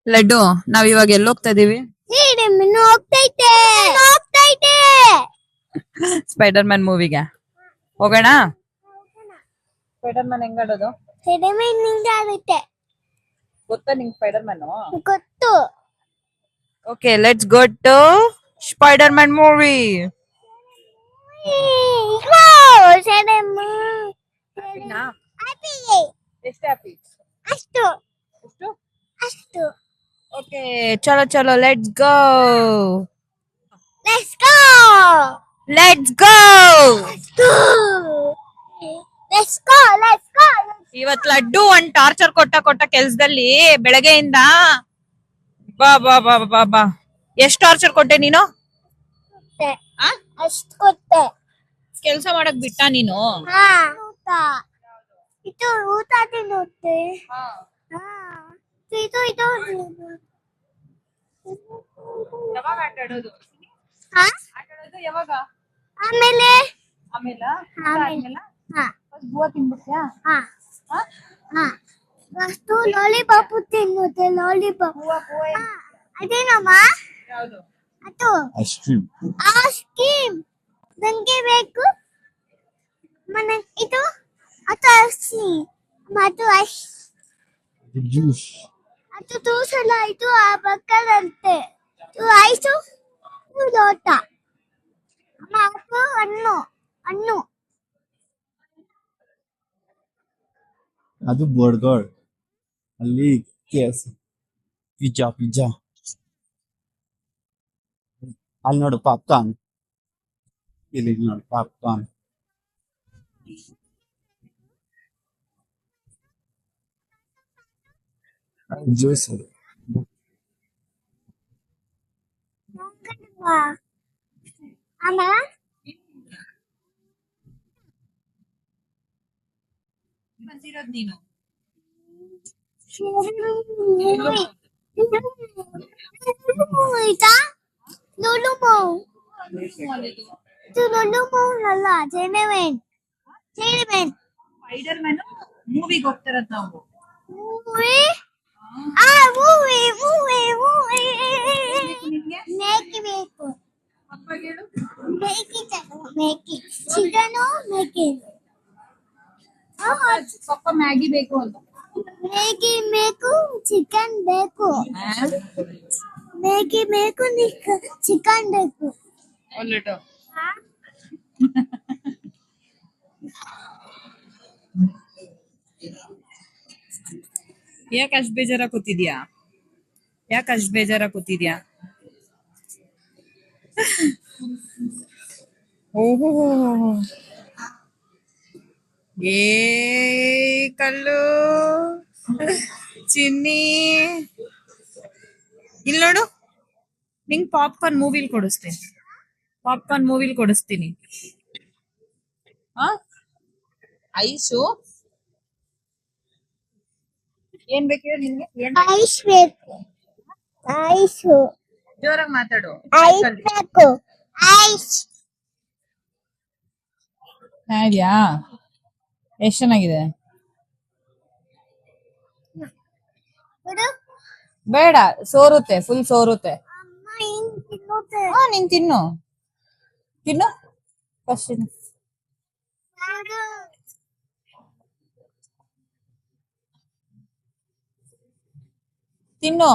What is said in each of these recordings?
ಲಡ್ಡು ನಾವ್ ಇವಾಗ ಎಲ್ಲಿ ಹೋಗ್ತಾ ಇದೀವಿ? ಹೋಗ್ತೈತೆ ಸ್ಪೈಡರ್ ಮ್ಯಾನ್ ಮೂವಿಗೆ ಹೋಗೋಣ. ಸ್ಪೈಡರ್ ಮ್ಯಾನ್ ಹೆಂಗ್ ಆಡೋದು ಆಗುತ್ತೆ ಗೊತ್ತಾ ನಿಂಗ್? ಸ್ಪೈಡರ್ ಮ್ಯಾನ್ ಗೊತ್ತು. Okay, let's go to Spider-Man movie. ಎಷ್ಟು ಹ್ಯಾಪಿ? ಅಷ್ಟು ಎಷ್ಟು? ಅಷ್ಟು. ಓಕೆ, ಚಲೋ ಚಲೋ, let's go. Let's go. Let's go. Let's go. Let's go. ಇವತ್ ಲಡ್ಡು ಒಂದ್ ಟಾರ್ಚರ್ ಕೊಟ್ಟ ಕೆಲ್ಸದಲ್ಲಿ ಬೆಳಗ್ಗೆಯಿಂದ ಬಾ ಬಾ ಬಾ ಬಾ ಬಾ. ಎಷ್ಟ್ ಟಾರ್ಚರ್ ಕೊಟ್ಟೆ ನೀನು? ಅಷ್ಟು ಕೊಟ್ಟೆ. ಕೆಲ್ಸ ಮಾಡಕ್ ಬಿಟ್ಟ ನೀನು? ಊಟ ಇದು ಊಟ ತಿನ್ನುತ್ತೆ. ಇದು ಇದು ಯಾವಾಗ ಆಟ ಆಡೋದು? ಯಾವಾಗ? ಆಮೇಲೆ ಬೂವಾ ತಿನ್ಬಿಡ್ತೀಯಾ? ಅಷ್ಟು ಲಾಲಿಪಾಪ್ ತಿನ್ನುತ್ತೆ. ಲಾಲಿಪಾಪ್ ಅದೇನಮ್ಮ? ಯಾವುದು? ಅದು ಐಸ್ ಕ್ರೀಮ್ ನಂಗೆ ಬೇಕು. ಇದು ಅದು ಐಸ್ ಮತ್ತು ಐಸ್ ಜ್ಯೂಸ್. ಅದು ಜ್ಯೂಸ್ ಅಲ್ಲ, ಇದು ಆ ಬಕ್ಕದಂತೆ. ಇದು ಐಸು, ಇದು ಲೋಟ. ಅಮ್ಮ ಅದು ಹಣ್ಣು ಹಣ್ಣು. ಅದು ಬರ್ಗರ್, ಅಲ್ಲಿ KFC, ಪಿಜ್ಜಾ ಅಲ್ಲಿ ನೋಡು ಪಾಪ್ಕಾರ್ನ್, ಇಲ್ಲಿ ನೋಡು ಪಾಪ್ಕಾರ್ನ್. ಜ್ಯೂಸ್ ಅದು. ಅಮ್ಮ ನೀನು ಆಯ್ತಾ? ಲುಲುಮೋ ಇದು ಲುಲುಮೋ ಅಲ್ಲ, ಜೆನೆವೆನ್. ಸ್ಪೈಡರ್ ಮ್ಯಾನ್ ಮೂವಿಗೆ ಹೋಗ್ತಾರದ್ ನಾವು. ಮೂವಿ ಮೂವಿ ಮೇಕಿ ಬೇಕು. ಮೇಕಿ ಮೇಕಿ ಚಿಕನು ಮೇಕಿ. ಪಪ್ಪ ಮ್ಯಾಗಿ ಬೇಕು ಅಂತ. ಮೇಗಿ ಬೇಕು, ಚಿಕನ್ ಬೇಕು. ಮೇಗಿ ಬೇಕು, ಚಿಕನ್ ಬೇಕು. ಯಾಕೆ ಅಷ್ಟ್ ಬೇಜಾರ ಕೂತಿದ್ಯಾ? ಓಹೋ, ಏ ಕಲ್ಲು ಚಿನ್ನಿ, ಇಲ್ಲಿ ನೋಡು, ನಿಂಗ್ ಪಾಪ್ಕಾರ್ನ್ ಮೂವಿಲ್ ಕೊಡಿಸ್ತೀನಿ. ಐಸು ಏನ್ ಬೇಕು ನಿನ್ಗೆ? ಐಸ್ ಬೇಕು. ಐಸು ಜೋರಾಗಿ ಮಾತಾಡು. ಐಸ್ ಬೇಕು. ಐಸ್ ಇದೆಯಾ? ಎಷ್ಟ್ ಚೆನ್ನಾಗಿದೆ. ಬೇಡ, ಸೋರುತ್ತೆ, ಫುಲ್ ಸೋರುತ್ತೆ. ಅಮ್ಮ ಹಿಂಗ್ ತಿನ್ನುತ್ತೆ. ನೀನ್ ತಿನ್ನು ಫಸ್ಟ್ ತಿನ್ನು.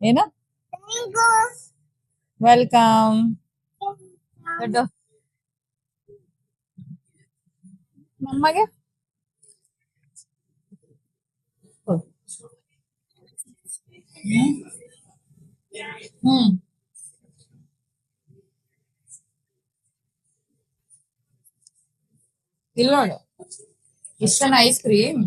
ಏನು? ವೆಲ್ಕಮ್. ನಮ್ಮಗೆ ಇಲ್ಲ ನೋಡು, ಇಷ್ಟನ ಐಸ್ ಕ್ರೀಮ್.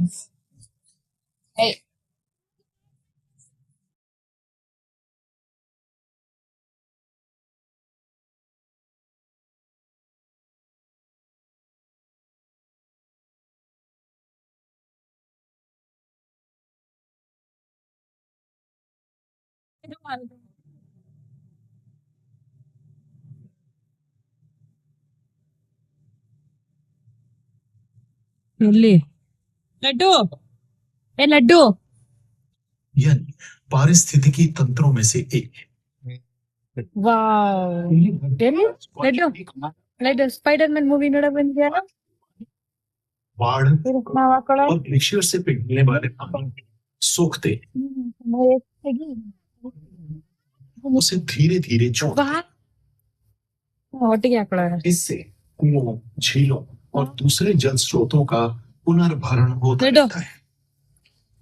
ಎಲ್ಲಿ ಲಡ್ಡು ಏ ಲಡ್ಡು यानी पारिस्थितिकी तंत्रों में से एक है। ವಾವ್ ಎಲ್ಲಿ laddu laddu spider man movie ನೋಡಕ್ ಬಂದಿದ್ಯಾರ बाढ़ ನಾವ್ ಹಾಕೊಳ್ಳೋ और ग्लेशियर से पिघलने वाले पानी सोखते उसे धीरे धीरे छोड़ ಒಟ್ಟಿಗೆ ಹಾಕೊಳ್ಳೋಣ इससे कुओं, झीलों और दूसरे जल स्रोतों का पुनर्भरण होता लड्डू। रहता है।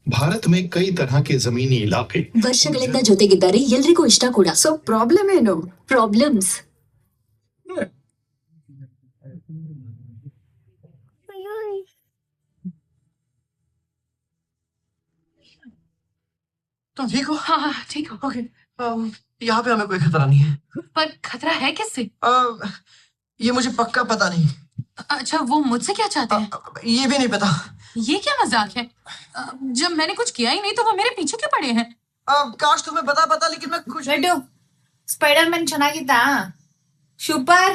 भारत में कई तरह के जमीनी इलाके ವರ್ಷಗಳಿಂದ ಜೊತೆಗಿದ್ದಾರೆ ಎಲ್ರಿಗೂ ಇಷ್ಟ ಕೂಡ ಸೊ ಪ್ರಾಬ್ಲಮ್ ಏನು ಪ್ರಾಬ್ಲಮ್ಸ್ तुम ठीक हो? हाँ हाँ ठीक हो ओके। यहाँ पे हमें कोई खतरा नहीं है। पर खतरा है किससे? ये मुझे पक्का पता नहीं। अच्छा वो मुझसे क्या चाहते हैं? ये भी नहीं पता। ये क्या मजाक है? जब मैंने कुछ किया ही नहीं तो वो मेरे पीछे क्यों पड़े हैं? काश तुम्हें पता लेकिन मैं खुश ಲಡ್ಡು ಸ್ಪೈಡರ್ ಮ್ಯಾನ್ ಚೆನ್ನಾಗಿತ್ತಾ ಸೂಪರ್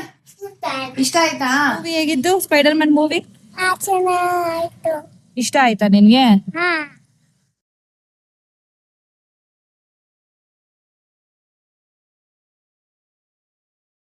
ಇಷ್ಟ ಆಯ್ತಾ ಮೂವಿ ಹೇಗಿದ್ದು ಸ್ಪೈಡರ್ ಮ್ಯಾನ್ ಮೂವಿ ಚೆನ್ನಾಯ್ತು ಇಷ್ಟ ಆಯ್ತಾ ನಿನ್ಗೆ ಹಾ